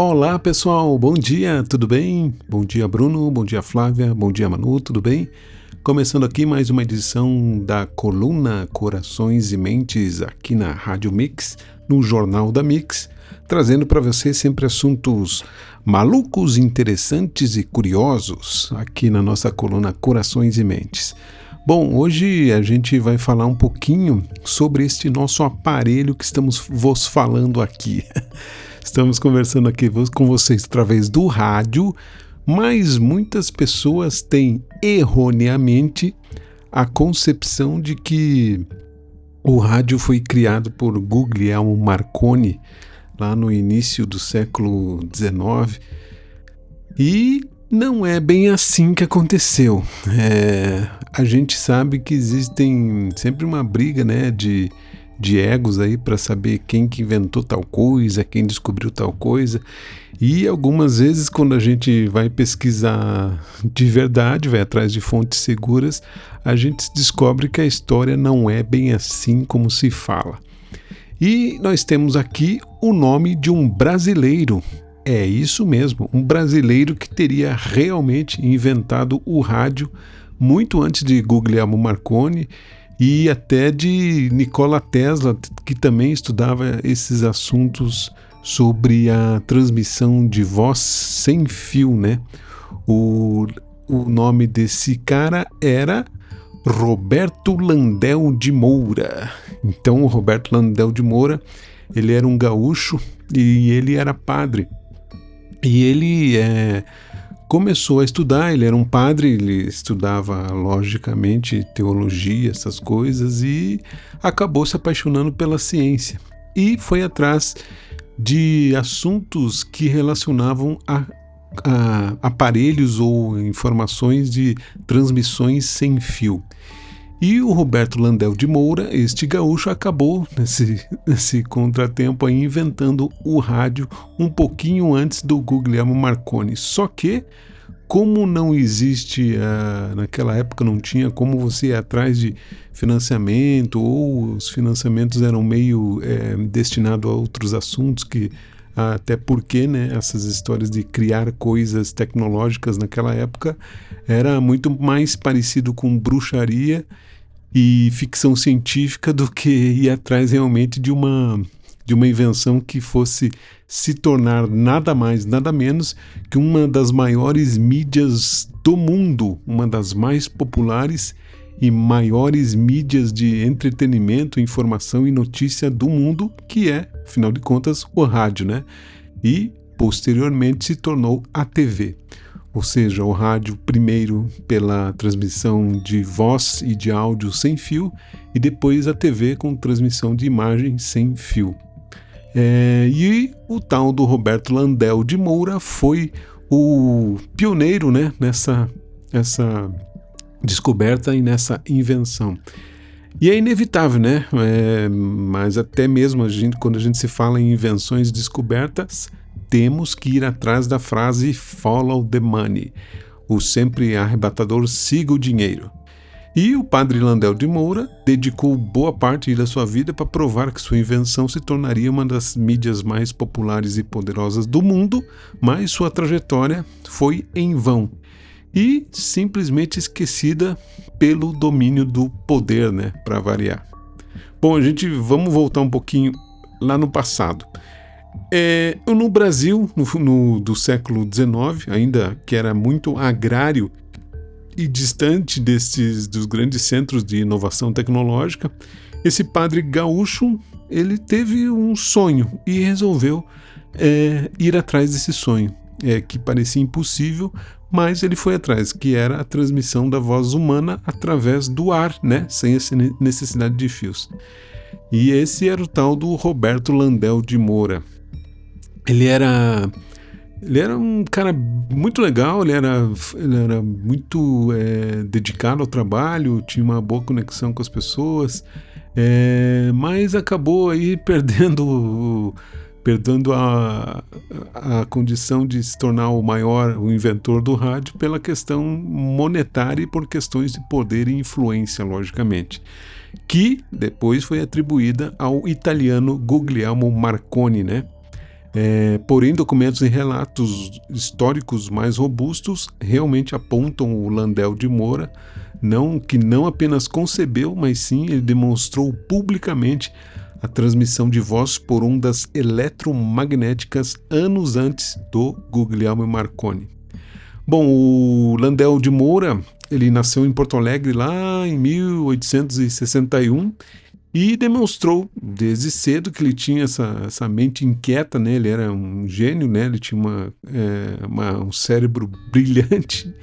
Olá pessoal, bom dia, tudo bem? Bom dia Bruno, bom dia Flávia, bom dia Manu, tudo bem? Começando aqui mais uma edição da coluna Corações e Mentes aqui na Rádio Mix, no Jornal da Mix, trazendo para você sempre assuntos malucos, interessantes e curiosos aqui na nossa coluna Corações e Mentes. Bom, hoje a gente vai falar um pouquinho sobre este nosso aparelho que estamos vos falando aqui. Estamos conversando aqui com vocês através do rádio, mas muitas pessoas têm erroneamente a concepção de que o rádio foi criado por Guglielmo Marconi lá no início do século XIX e não é bem assim que aconteceu. A gente sabe que existem sempre uma briga, né, de egos aí para saber quem que inventou tal coisa, quem descobriu tal coisa, e algumas vezes quando a gente vai pesquisar de verdade, vai atrás de fontes seguras, a gente descobre que a história não é bem assim como se fala. E nós temos aqui o nome de um brasileiro, é isso mesmo, um brasileiro que teria realmente inventado o rádio muito antes de Guglielmo Marconi, e até de Nikola Tesla, que também estudava esses assuntos sobre a transmissão de voz sem fio, né? O nome desse cara era Roberto Landel de Moura. Então, o Roberto Landel de Moura, ele era um gaúcho e ele era padre. E ele começou a estudar, ele era um padre, ele estudava logicamente teologia, essas coisas, e acabou se apaixonando pela ciência. E foi atrás de assuntos que relacionavam a aparelhos ou informações de transmissões sem fio. E o Roberto Landel de Moura, este gaúcho, acabou nesse contratempo aí inventando o rádio um pouquinho antes do Guglielmo Marconi. Só que, como não existe, naquela época não tinha como você ir atrás de financiamento, ou os financiamentos eram meio destinados a outros assuntos, até porque, né, essas histórias de criar coisas tecnológicas naquela época era muito mais parecido com bruxaria e ficção científica do que ir atrás realmente de uma invenção que fosse se tornar nada mais, nada menos que uma das maiores mídias do mundo, uma das mais populares e maiores mídias de entretenimento, informação e notícia do mundo, que é, afinal de contas, o rádio, né? E, posteriormente, se tornou a TV. Ou seja, o rádio primeiro pela transmissão de voz e de áudio sem fio e depois a TV com transmissão de imagem sem fio. E o tal do Roberto Landel de Moura foi o pioneiro, né, nessa descoberta e nessa invenção. E é inevitável, né? Mas até mesmo quando a gente se fala em invenções descobertas, temos que ir atrás da frase follow the money, o sempre arrebatador siga o dinheiro. E o padre Landel de Moura dedicou boa parte da sua vida para provar que sua invenção se tornaria uma das mídias mais populares e poderosas do mundo, mas sua trajetória foi em vão e simplesmente esquecida pelo domínio do poder, né, para variar. Bom, vamos voltar um pouquinho lá no passado. No Brasil, do século XIX, ainda que era muito agrário e distante dos grandes centros de inovação tecnológica, esse padre gaúcho, ele teve um sonho e resolveu ir atrás desse sonho, que parecia impossível, mas ele foi atrás, que era a transmissão da voz humana através do ar, né, sem essa necessidade de fios. E esse era o tal do Roberto Landel de Moura. Ele era um cara muito legal, ele era muito dedicado ao trabalho, tinha uma boa conexão com as pessoas, mas acabou aí perdendo a condição de se tornar o inventor do rádio pela questão monetária e por questões de poder e influência, logicamente, que depois foi atribuída ao italiano Guglielmo Marconi, né? Porém, documentos e relatos históricos mais robustos realmente apontam o Landel de Moura, que não apenas concebeu, mas sim ele demonstrou publicamente a transmissão de voz por ondas eletromagnéticas anos antes do Guglielmo Marconi. Bom, o Landel de Moura, ele nasceu em Porto Alegre lá em 1861 e demonstrou desde cedo que ele tinha essa mente inquieta, né? Ele era um gênio, né? Ele tinha um cérebro brilhante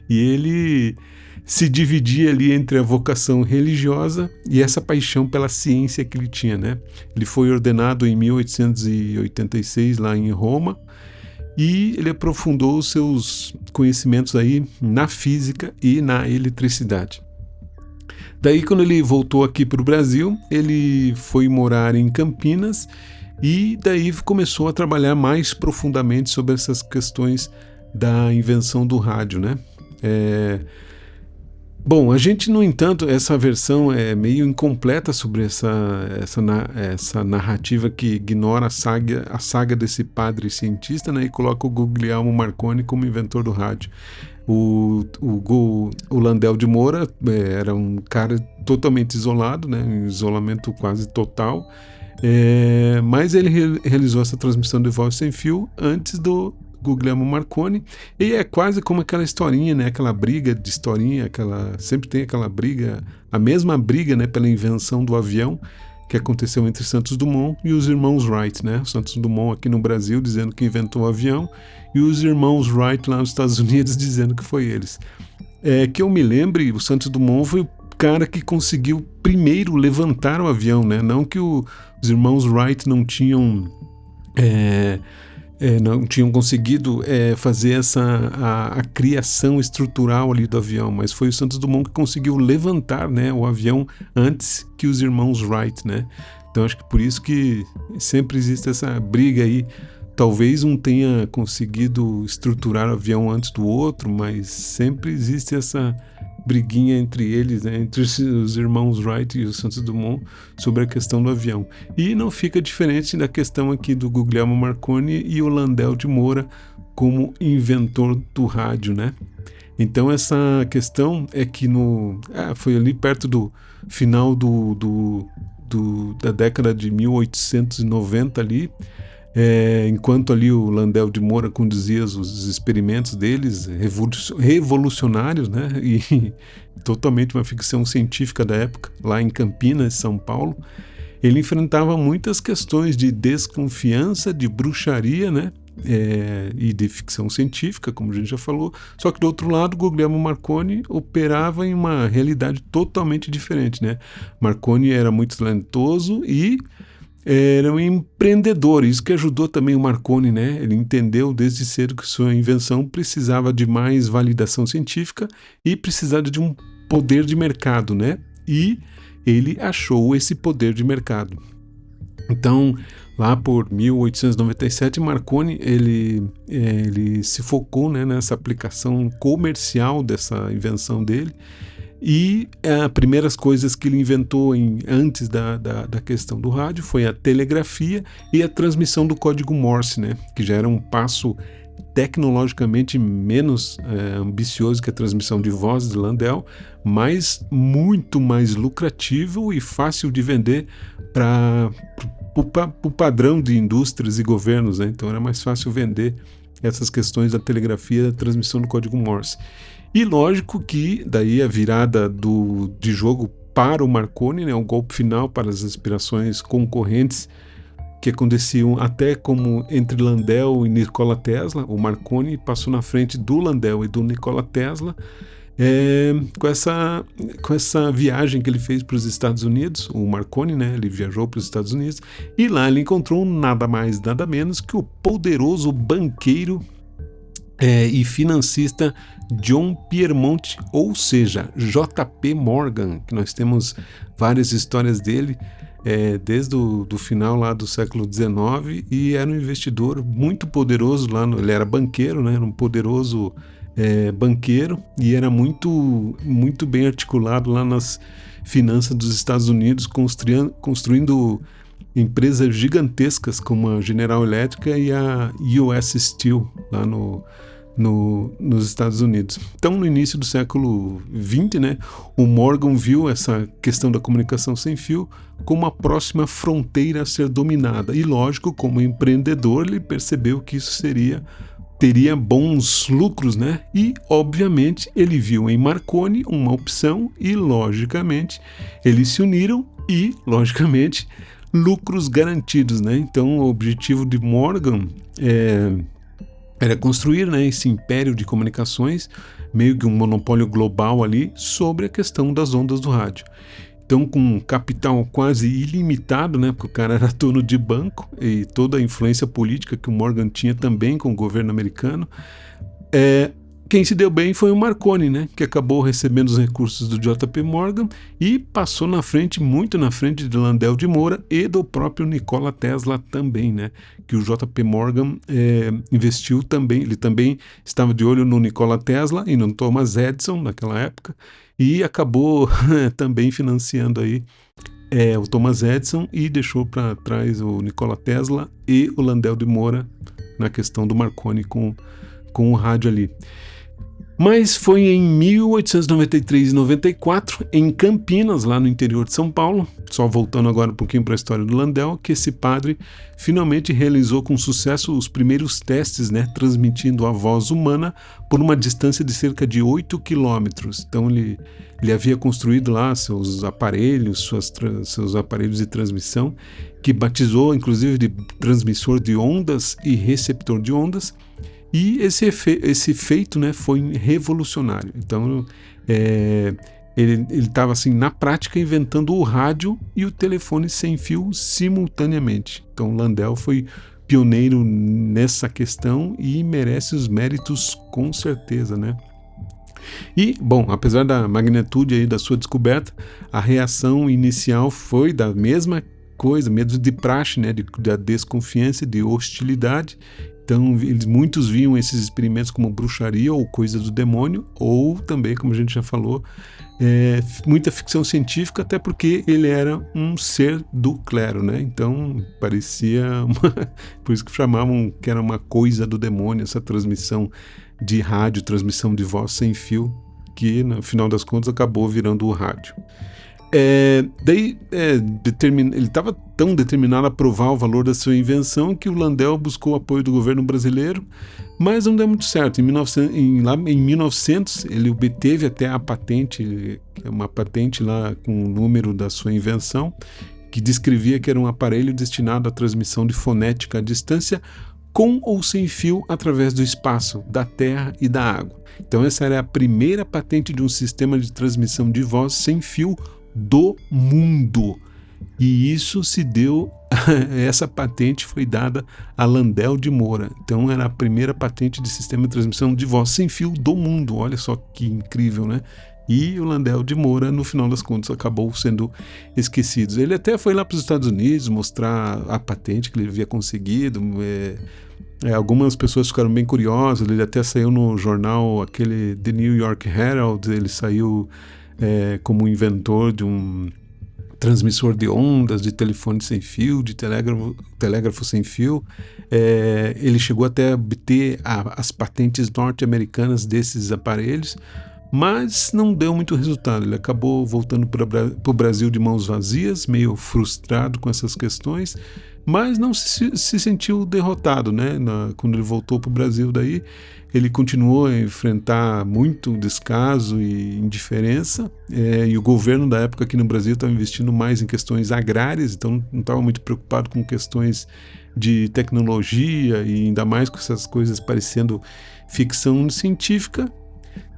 e ele se dividia ali entre a vocação religiosa e essa paixão pela ciência que ele tinha, né? Ele foi ordenado em 1886 lá em Roma e ele aprofundou os seus conhecimentos aí na física e na eletricidade. Daí, quando ele voltou aqui para o Brasil, ele foi morar em Campinas e daí começou a trabalhar mais profundamente sobre essas questões da invenção do rádio, né? Bom, a gente, no entanto, essa versão é meio incompleta sobre essa narrativa que ignora a saga desse padre cientista, né, e coloca o Guglielmo Marconi como inventor do rádio. O Landel de Moura era um cara totalmente isolado, né, um isolamento quase total, mas ele realizou essa transmissão de voz sem fio antes do Guglielmo Marconi, e é quase como aquela historinha, né? Aquela briga de historinha, sempre tem aquela briga, a mesma briga, né? Pela invenção do avião que aconteceu entre Santos Dumont e os irmãos Wright, né? Santos Dumont aqui no Brasil dizendo que inventou o avião e os irmãos Wright lá nos Estados Unidos dizendo que foi eles. Que eu me lembre, o Santos Dumont foi o cara que conseguiu primeiro levantar o avião, né? Não que os irmãos Wright não tinham conseguido fazer a criação estrutural ali do avião, mas foi o Santos Dumont que conseguiu levantar, né, o avião antes que os irmãos Wright, né? Então acho que por isso que sempre existe essa briga aí. Talvez um tenha conseguido estruturar o avião antes do outro, mas sempre existe essa briguinha entre eles, né, entre os irmãos Wright e o Santos Dumont sobre a questão do avião. E não fica diferente da questão aqui do Guglielmo Marconi e o Landel de Moura como inventor do rádio, né? Então essa questão é que foi ali perto do final da década de 1890 ali, enquanto ali o Landel de Moura conduzia os experimentos deles, revolucionários, né, e totalmente uma ficção científica da época, lá em Campinas, São Paulo, ele enfrentava muitas questões de desconfiança, de bruxaria, né, e de ficção científica, como a gente já falou, só que do outro lado, Guglielmo Marconi operava em uma realidade totalmente diferente, né. Marconi era muito talentoso e era um empreendedor, isso que ajudou também o Marconi, né? Ele entendeu desde cedo que sua invenção precisava de mais validação científica e precisava de um poder de mercado, né? E ele achou esse poder de mercado. Então, lá por 1897, Marconi ele se focou, né, nessa aplicação comercial dessa invenção dele. E as primeiras coisas que ele inventou antes da questão do rádio foi a telegrafia e a transmissão do código Morse, né? Que já era um passo tecnologicamente menos ambicioso que a transmissão de voz de Landel, mas muito mais lucrativo e fácil de vender para o padrão de indústrias e governos, né? Então era mais fácil vender essas questões da telegrafia e da transmissão do código Morse. E lógico que daí a virada de jogo para o Marconi, né, o golpe final para as aspirações concorrentes que aconteciam até como entre Landel e Nikola Tesla. O Marconi passou na frente do Landel e do Nikola Tesla com essa viagem que ele fez para os Estados Unidos. O Marconi, né, ele viajou para os Estados Unidos e lá ele encontrou nada mais, nada menos que o poderoso banqueiro e financista John Pierpont, ou seja, J.P. Morgan, que nós temos várias histórias dele desde o final lá do século XIX, e era um investidor muito poderoso lá, ele era banqueiro, né, era um poderoso banqueiro, e era muito, muito bem articulado lá nas finanças dos Estados Unidos, construindo empresas gigantescas como a General Electric e a US Steel, lá nos Estados Unidos. Então, no início do século XX, né, o Morgan viu essa questão da comunicação sem fio como a próxima fronteira a ser dominada. E, lógico, como empreendedor, ele percebeu que isso teria bons lucros, né? E, obviamente, ele viu em Marconi uma opção e, logicamente, eles se uniram e, logicamente, lucros garantidos, né? Então, o objetivo de Morgan era construir, né, esse império de comunicações, meio que um monopólio global ali, sobre a questão das ondas do rádio. Então, com um capital quase ilimitado, né, porque o cara era dono de banco e toda a influência política que o Morgan tinha também com o governo americano, quem se deu bem foi o Marconi, né, que acabou recebendo os recursos do JP Morgan e passou muito na frente de Landel de Moura e do próprio Nikola Tesla também, né, que o JP Morgan investiu também. Ele também estava de olho no Nikola Tesla e no Thomas Edison naquela época e acabou também financiando aí o Thomas Edison e deixou para trás o Nikola Tesla e o Landel de Moura na questão do Marconi com o rádio ali. Mas foi em 1893 e 94, em Campinas, lá no interior de São Paulo, só voltando agora um pouquinho para a história do Landel, que esse padre finalmente realizou com sucesso os primeiros testes, né, transmitindo a voz humana por uma distância de cerca de 8 quilômetros. Então ele havia construído lá seus aparelhos, seus aparelhos de transmissão, que batizou inclusive de transmissor de ondas e receptor de ondas. E esse feito, né, foi revolucionário. Então, ele estava assim, na prática, inventando o rádio e o telefone sem fio simultaneamente. Então, Landel foi pioneiro nessa questão e merece os méritos com certeza, né? E, bom, apesar da magnitude aí da sua descoberta, a reação inicial foi da mesma coisa, medo de praxe, né, da desconfiança, de hostilidade. Então, muitos viam esses experimentos como bruxaria ou coisa do demônio, ou também, como a gente já falou, muita ficção científica, até porque ele era um ser do clero, né? Então, parecia por isso que chamavam que era uma coisa do demônio, essa transmissão de rádio, transmissão de voz sem fio, que, no final das contas, acabou virando o rádio. Ele estava tão determinado a provar o valor da sua invenção que o Landel buscou o apoio do governo brasileiro, mas não deu muito certo. Em 1900 ele obteve até a patente, uma patente lá com o número da sua invenção, que descrevia que era um aparelho destinado à transmissão de fonética à distância, com ou sem fio através do espaço, da terra e da água. Então essa era a primeira patente de um sistema de transmissão de voz sem fio do mundo. E isso se deu, essa patente foi dada a Landel de Moura. Então era a primeira patente de sistema de transmissão de voz sem fio do mundo. Olha só que incrível, né? E o Landel de Moura, no final das contas, acabou sendo esquecido. Ele até foi lá para os Estados Unidos mostrar a patente que ele havia conseguido. Algumas pessoas ficaram bem curiosas. Ele até saiu no jornal, aquele The New York Herald. Ele saiu como inventor de um transmissor de ondas, de telefone sem fio, de telégrafo sem fio. Ele chegou até a obter as patentes norte-americanas desses aparelhos, mas não deu muito resultado. Ele acabou voltando para o Brasil de mãos vazias, meio frustrado com essas questões, mas não se sentiu derrotado, né? Quando ele voltou para o Brasil daí, ele continuou a enfrentar muito descaso e indiferença, e o governo da época aqui no Brasil estava investindo mais em questões agrárias, então não estava muito preocupado com questões de tecnologia e ainda mais com essas coisas parecendo ficção científica,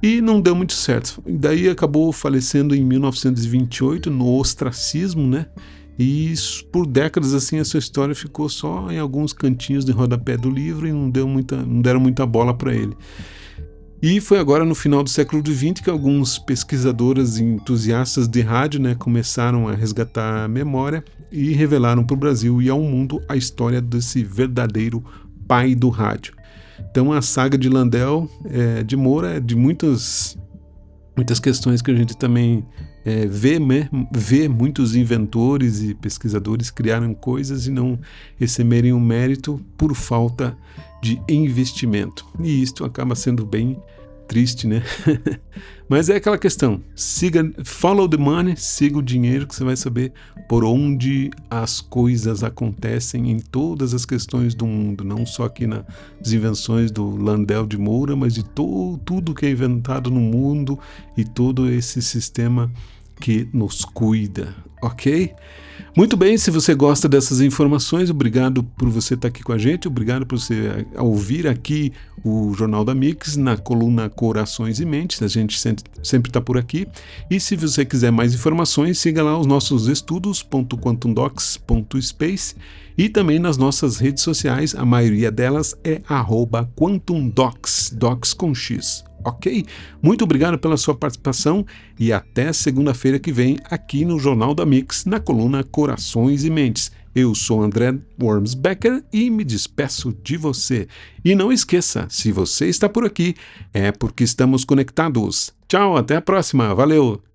e não deu muito certo. E daí acabou falecendo em 1928 no ostracismo, né? E por décadas assim a sua história ficou só em alguns cantinhos de rodapé do livro e não deram muita bola para ele. E foi agora no final do século XX que alguns pesquisadores e entusiastas de rádio, né, começaram a resgatar a memória e revelaram para o Brasil e ao mundo a história desse verdadeiro pai do rádio. Então a saga de Landel de Moura é de muitas questões que a gente também ver muitos inventores e pesquisadores criarem coisas e não receberem o mérito por falta de investimento. E isto acaba sendo bem triste, né? Mas é aquela questão, follow the money, siga o dinheiro, que você vai saber por onde as coisas acontecem em todas as questões do mundo, não só aqui nas invenções do Landel de Moura, mas de tudo que é inventado no mundo e todo esse sistema que nos cuida, ok? Muito bem, se você gosta dessas informações, obrigado por você estar aqui com a gente, obrigado por você ouvir aqui o Jornal da Mix na coluna Corações e Mentes, a gente sempre está por aqui. E se você quiser mais informações, siga lá os nossos estudos.quantumdocs.space e também nas nossas redes sociais, a maioria delas é @quantumdocs, docs com X. Ok? Muito obrigado pela sua participação e até segunda-feira que vem aqui no Jornal da Mix, na coluna Corações e Mentes. Eu sou André Wormsbecker e me despeço de você. E não esqueça, se você está por aqui, é porque estamos conectados. Tchau, até a próxima. Valeu!